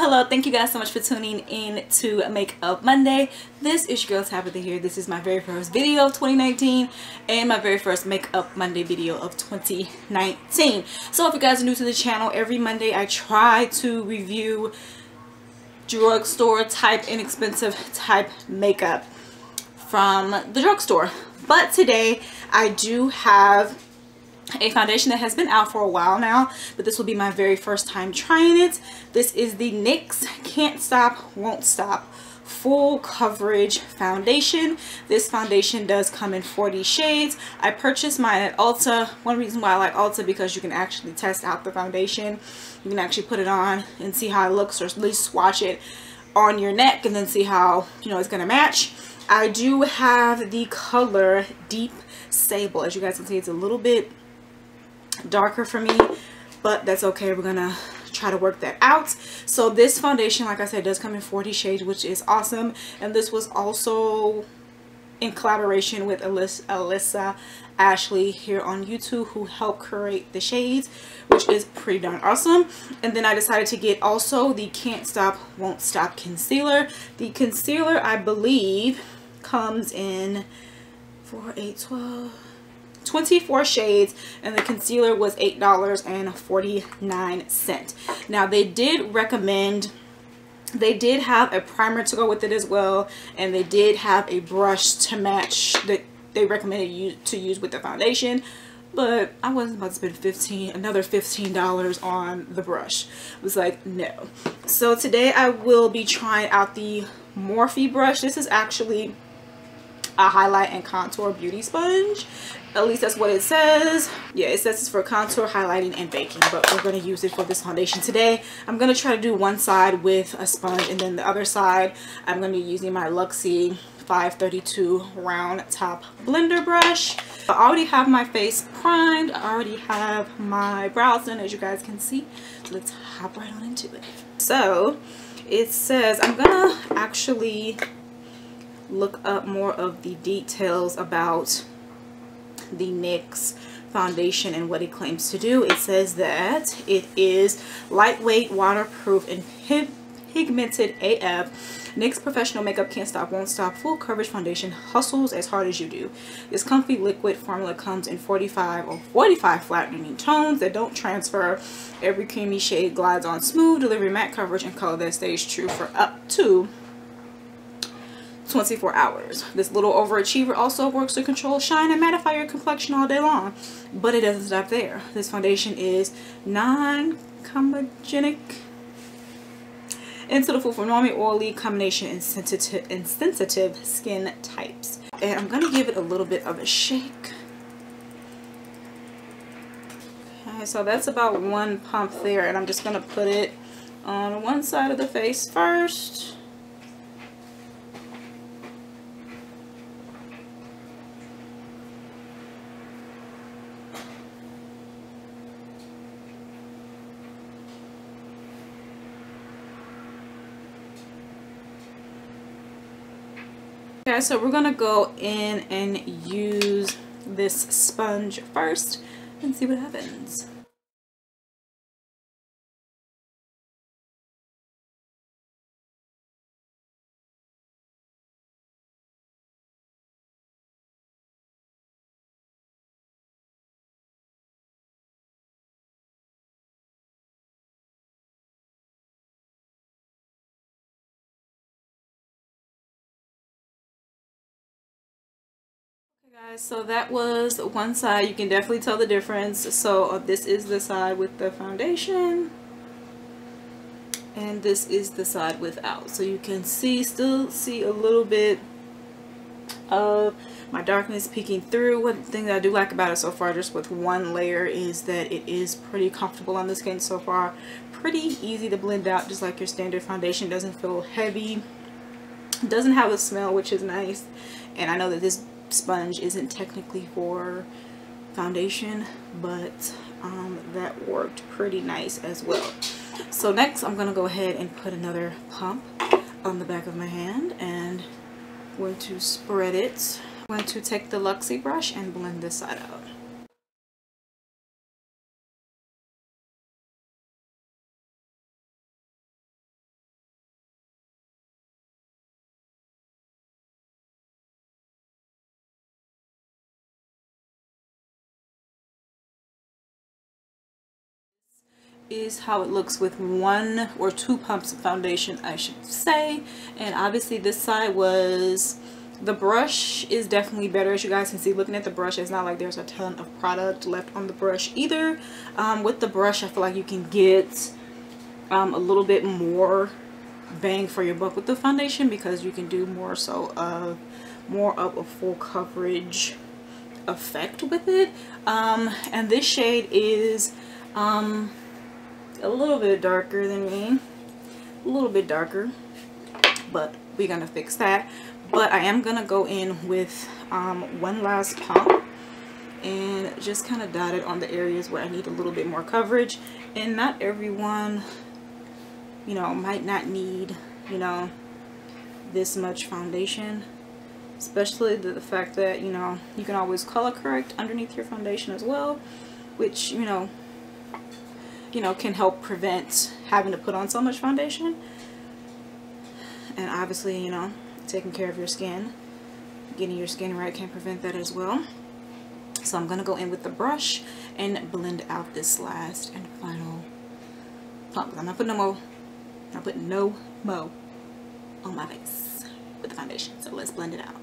Hello, thank you guys so much for tuning in to Makeup Monday. This is your girl Tabitha here. This is my very first video of 2019 and my very first Makeup Monday video of 2019. So if you guys are new to the channel, every Monday I try to review drugstore type, inexpensive type makeup from the drugstore. But today I do have a foundation that has been out for a while now, but this will be my very first time trying it. This is the NYX Can't Stop, Won't Stop Full Coverage Foundation. This foundation does come in 40 shades. I purchased mine at Ulta. One reason why I like Ulta, because you can actually test out the foundation. You can actually put it on and see how it looks, or at least swatch it on your neck and then see how, you know, it's gonna match. I do have the color Deep Sable. As you guys can see, it's a little bit darker for me, but that's okay. We're gonna try to work that out. So this foundation, like I said, does come in 40 shades, which is awesome. And this was also in collaboration with Alyssa Ashley here on YouTube, who helped create the shades, which is pretty darn awesome. And then I decided to get also the Can't Stop, Won't Stop concealer. The concealer, I believe, comes in 4, 8, 12, 24 shades, and the concealer was $8.49. Now they did recommend, they did have a primer to go with it as well, and they did have a brush to match that they recommended you to use with the foundation, but I wasn't about to spend another $15 on the brush. I was like, no. So today I will be trying out the Morphe brush. This is actually a highlight and contour beauty sponge. At least that's what it says. Yeah, it says it's for contour, highlighting, and baking, but we're going to use it for this foundation today. I'm going to try to do one side with a sponge, and then the other side I'm going to be using my Luxie 532 round top blender brush. I already have my face primed. I already have my brows done, as you guys can see. So let's hop right on into it. So it says, I'm going to actually look up more of the details about the NYX foundation and what it claims to do. It says that it is lightweight, waterproof, and pigmented AF. NYX Professional Makeup Can't Stop, Won't Stop Full Coverage Foundation hustles as hard as you do. This comfy liquid formula comes in 45 or 45 flattening tones that don't transfer. Every creamy shade glides on smooth, delivering matte coverage and color that stays true for up to 24 hours. This little overachiever also works to control shine and mattify your complexion all day long. But it doesn't stop there. This foundation is non-comedogenic and suitable for normal, oily, combination, and sensitive skin types. And I'm going to give it a little bit of a shake. Okay, so that's about one pump there, and I'm just going to put it on one side of the face first. Okay, so we're gonna go in and use this sponge first and see what happens. Guys, so that was one side. You can definitely tell the difference. So this is the side with the foundation, and this is the side without. So you can still see a little bit of my darkness peeking through. One thing that I do like about it so far, just with one layer, is that it is pretty comfortable on the skin so far. Pretty easy to blend out, just like your standard foundation. Doesn't feel heavy, doesn't have a smell, which is nice. And I know that this sponge isn't technically for foundation, but that worked pretty nice as well. So next I'm gonna go ahead and put another pump on the back of my hand and going to spread it. I'm going to take the Luxie brush and blend this side out. Is how it looks with 1 or 2 pumps of foundation, I should say. And obviously this side was, the brush is definitely better. As you guys can see, looking at the brush, it's not like there's a ton of product left on the brush either. With the brush, I feel like you can get a little bit more bang for your buck with the foundation, because you can do more of a full coverage effect with it. And this shade is a little bit darker than me, a little bit darker, but we're gonna fix that. But I am gonna go in with one last pump and just kind of dot it on the areas where I need a little bit more coverage. And not everyone, you know, might not need, you know, this much foundation, especially the fact that, you know, you can always color correct underneath your foundation as well, which, you know, can help prevent having to put on so much foundation. And obviously, you know, taking care of your skin, getting your skin right, can prevent that as well. So I'm gonna go in with the brush and blend out this last and final pump. I'm not putting no mo on my face with the foundation, so let's blend it out.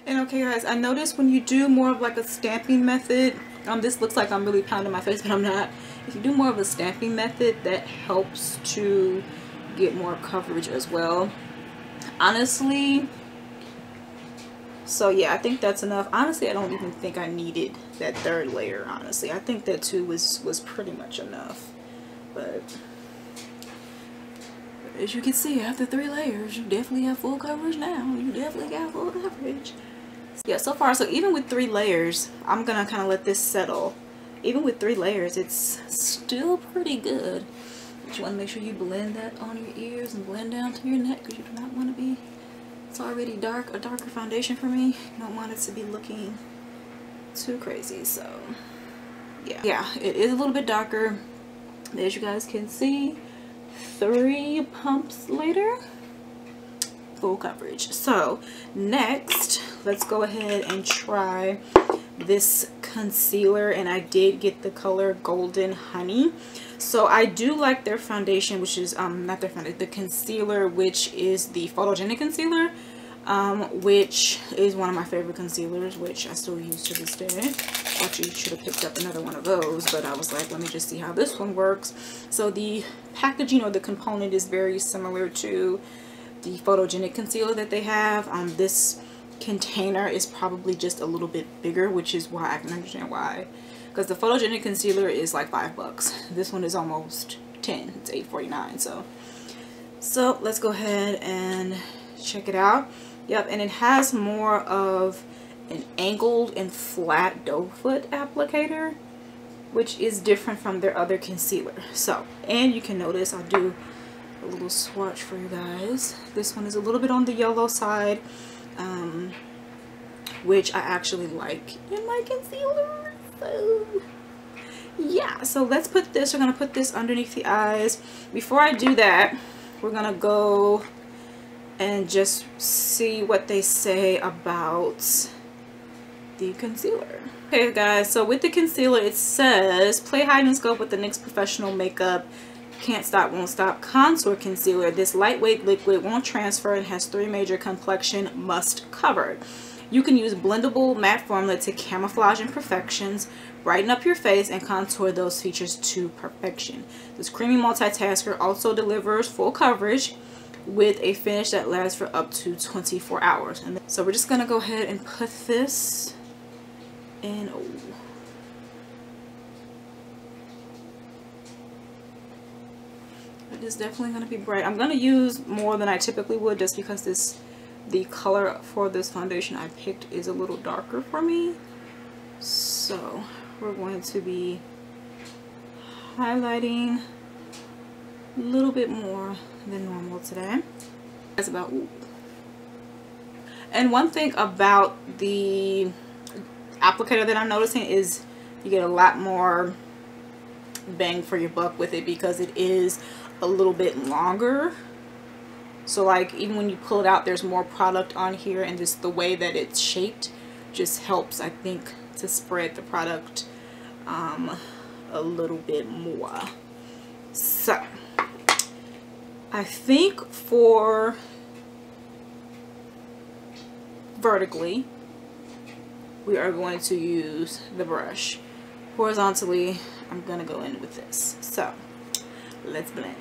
And okay guys, I noticed when you do more of like a stamping method, this looks like I'm really pounding my face, but I'm not. If you do more of a stamping method, that helps to get more coverage as well, honestly. So yeah, I think that's enough. Honestly, I don't even think I needed that 3rd layer, honestly. I think that 2 was pretty much enough. But as you can see, after 3 layers, you definitely have full coverage now. You definitely got full coverage. Yeah, so far, so even with 3 layers, I'm gonna kind of let this settle. Even with 3 layers, it's still pretty good. But you want to make sure you blend that on your ears and blend down to your neck, because you do not want to be, it's already a darker foundation for me. You don't want it to be looking too crazy. So yeah, it is a little bit darker. As you guys can see, 3 pumps later, full coverage. So next, let's go ahead and try this concealer, and I did get the color Golden Honey. So I do like their foundation, which is not their foundation, the concealer, which is the photogenic concealer, which is one of my favorite concealers, which I still use to this day. Actually, should have picked up another one of those, but I was like, let me just see how this one works. So the packaging or the component is very similar to the photogenic concealer that they have. This container is probably just a little bit bigger, which is why I can understand why, because the photogenic concealer is like $5. This one is almost 10. It's $8.49. So let's go ahead and check it out. Yep, and it has more of an angled and flat doe foot applicator, which is different from their other concealer. So, and you can notice, I'll do a little swatch for you guys. This one is a little bit on the yellow side, which I actually like in my concealer. So yeah, so let's put this, we're gonna put this underneath the eyes. Before I do that, we're gonna go and just see what they say about the concealer. Okay guys, so with the concealer, it says play hide and scope with the NYX Professional Makeup Can't Stop Won't Stop Contour Concealer. This lightweight liquid won't transfer and has 3 major complexion must covered. You can use blendable matte formula to camouflage imperfections, brighten up your face, and contour those features to perfection. This creamy multitasker also delivers full coverage with a finish that lasts for up to 24 hours. And so we're just gonna go ahead and put this in. Oh. It is definitely gonna be bright. I'm gonna use more than I typically would, just because the color for this foundation I picked is a little darker for me. So we're going to be highlighting a little bit more than normal today. That's about, ooh. And one thing about the applicator that I'm noticing is you get a lot more bang for your buck with it because it is a little bit longer. So like even when you pull it out, there's more product on here, and just the way that it's shaped just helps, I think, to spread the product a little bit more. So I think for vertically we are going to use the brush. Horizontally I'm gonna go in with this. So let's blend.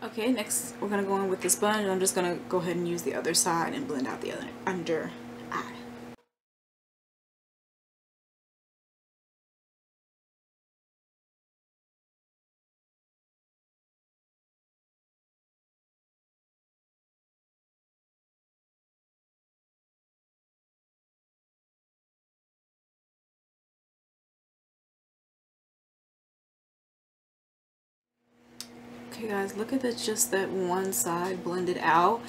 Okay, next we're gonna go in with this sponge, and I'm just gonna go ahead and use the other side and blend out the other under eye. Okay guys, look at that, just that one side blended out.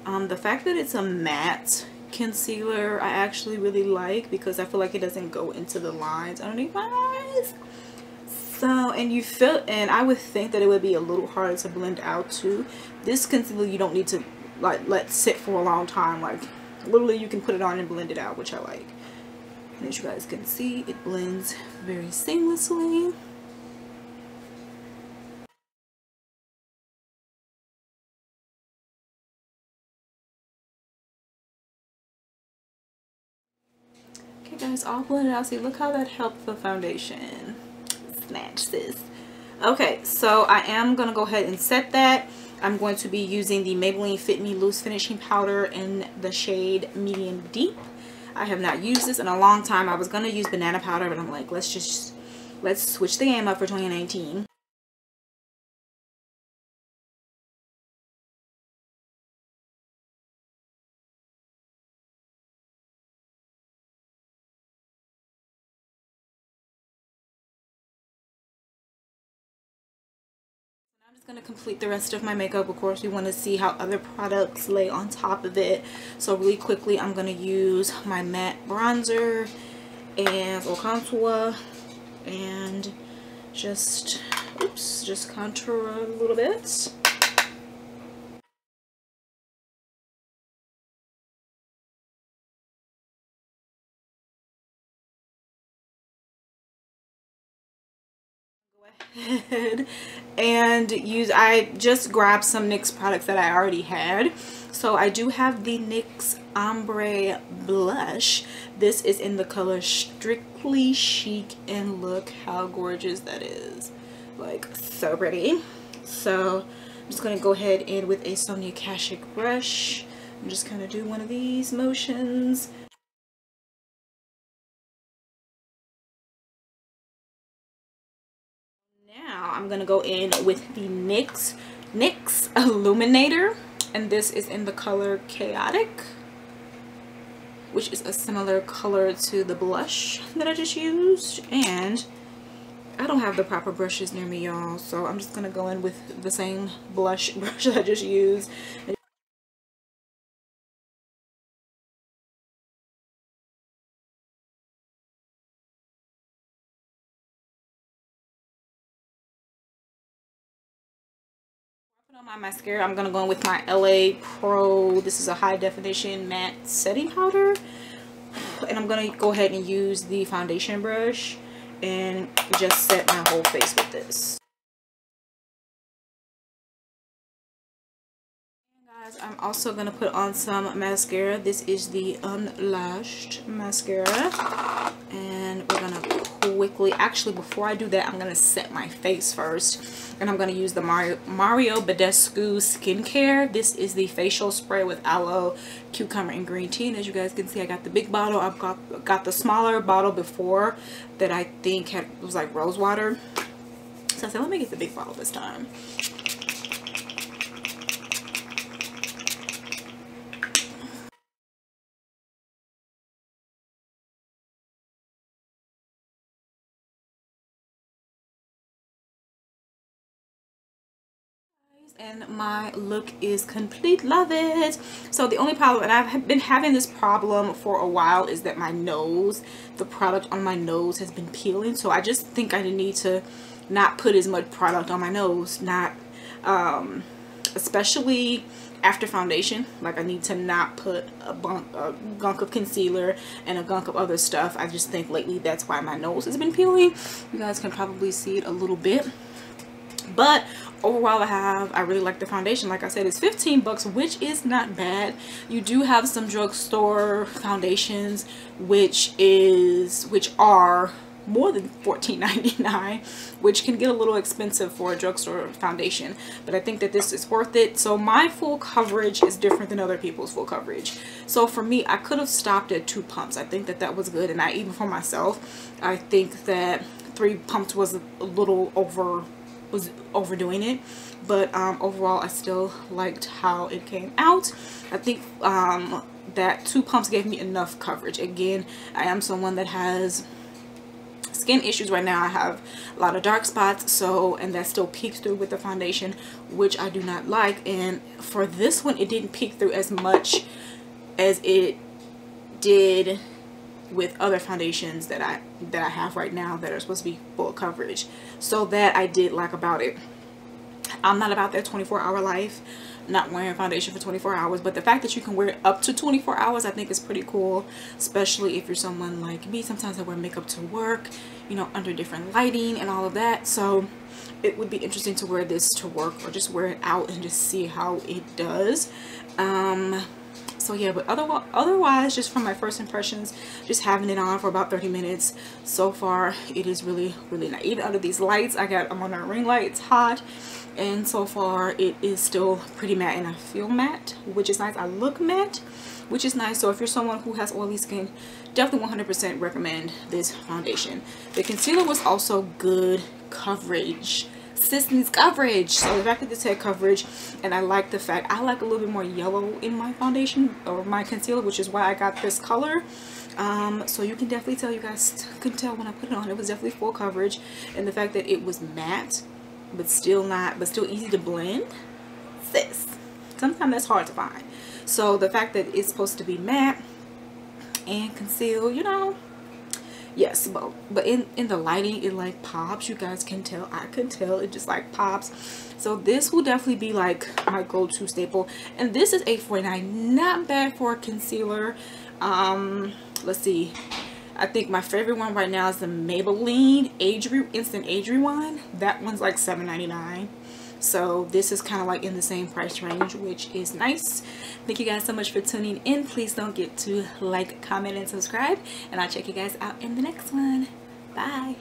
The fact that it's a matte concealer I actually really like, because I feel like it doesn't go into the lines underneath my eyes. So, and you feel, and I would think that it would be a little harder to blend out too. This concealer you don't need to like let sit for a long time. Like literally you can put it on and blend it out, which I like. And as you guys can see, it blends very seamlessly. Okay guys, all blended out. See, look how that helped the foundation. Snatch this. Okay, so I am gonna go ahead and set that. I'm going to be using the Maybelline Fit Me Loose Finishing Powder in the shade Medium Deep. I have not used this in a long time. I was gonna use banana powder, but I'm like, let's switch the game up for 2019. I'm just going to complete the rest of my makeup. Of course, we want to see how other products lay on top of it. So really quickly, I'm going to use my matte bronzer and or contour and just contour a little bit. Ahead and use, I just grabbed some NYX products that I already had. So I do have the NYX Ombre Blush. This is in the color Strictly Chic, and look how gorgeous that is. Like, so pretty. So I'm just going to go ahead in with a Sonia Kashuk brush and just kind of do one of these motions. Now I'm gonna go in with the NYX Illuminator, and this is in the color Chaotic, which is a similar color to the blush that I just used. And I don't have the proper brushes near me, y'all, so I'm just gonna go in with the same blush brush that I just used. On my mascara, I'm gonna go in with my LA Pro. This is a high definition matte setting powder, and I'm gonna go ahead and use the foundation brush and just set my whole face with this. And guys, I'm also gonna put on some mascara. This is the Unlashed mascara, and we're gonna quickly. Actually, before I do that, I'm going to set my face first. And I'm going to use the Mario Badescu skincare. This is the facial spray with aloe, cucumber, and green tea. And as you guys can see, I got the big bottle. I've got the smaller bottle before that I think was like rose water. So I said, let me get the big bottle this time. And my look is complete. Love it. So the only problem, and I've been having this problem for a while, is that my nose, the product on my nose has been peeling. So I just think I need to not put as much product on my nose, not especially after foundation. Like, I need to not put a gunk of concealer and a gunk of other stuff. I just think lately that's why my nose has been peeling. You guys can probably see it a little bit. But overall, I really like the foundation. Like I said, it's 15 bucks, which is not bad. You do have some drugstore foundations which are more than $14.99, which can get a little expensive for a drugstore foundation, but I think that this is worth it. So my full coverage is different than other people's full coverage. So for me, I could have stopped at 2 pumps. I think that that was good, and even for myself, I think that 3 pumps was a little overdoing it, but overall I still liked how it came out. I think that 2 pumps gave me enough coverage. Again, I am someone that has skin issues right now. I have a lot of dark spots, and that still peeks through with the foundation, which I do not like. And for this one, it didn't peek through as much as it did with other foundations that I have right now that are supposed to be full coverage. So that I did like about it. I'm not about that 24-hour life, not wearing foundation for 24 hours, but the fact that you can wear it up to 24 hours I think is pretty cool, especially if you're someone like me. Sometimes I wear makeup to work, you know, under different lighting and all of that, so it would be interesting to wear this to work or just wear it out and just see how it does. So yeah, but otherwise, just from my first impressions, just having it on for about 30 minutes so far, it is really, really nice. Even under these lights, I'm on a ring light, it's hot, and so far it is still pretty matte, and I feel matte, which is nice. I look matte, which is nice. So if you're someone who has oily skin, definitely 100% recommend this foundation. The concealer was also good coverage. Sis needs coverage. So the fact that this had coverage, and I like the fact I like a little bit more yellow in my foundation or my concealer, which is why I got this color. So you can definitely tell, you guys can tell when I put it on, it was definitely full coverage. And the fact that it was matte but still easy to blend, sis, sometimes that's hard to find. So the fact that it's supposed to be matte and conceal, you know, yes, but in the lighting, it like pops. You guys can tell, I can tell, it just like pops. So this will definitely be like my go-to staple. And this is $8.49, not bad for a concealer. Let's see, I think my favorite one right now is the Maybelline Instant Age Rewind. That one's like $7.99. So this is kind of like in the same price range, which is nice. Thank you guys so much for tuning in. Please don't forget to like, comment, and subscribe, and I'll check you guys out in the next one. Bye.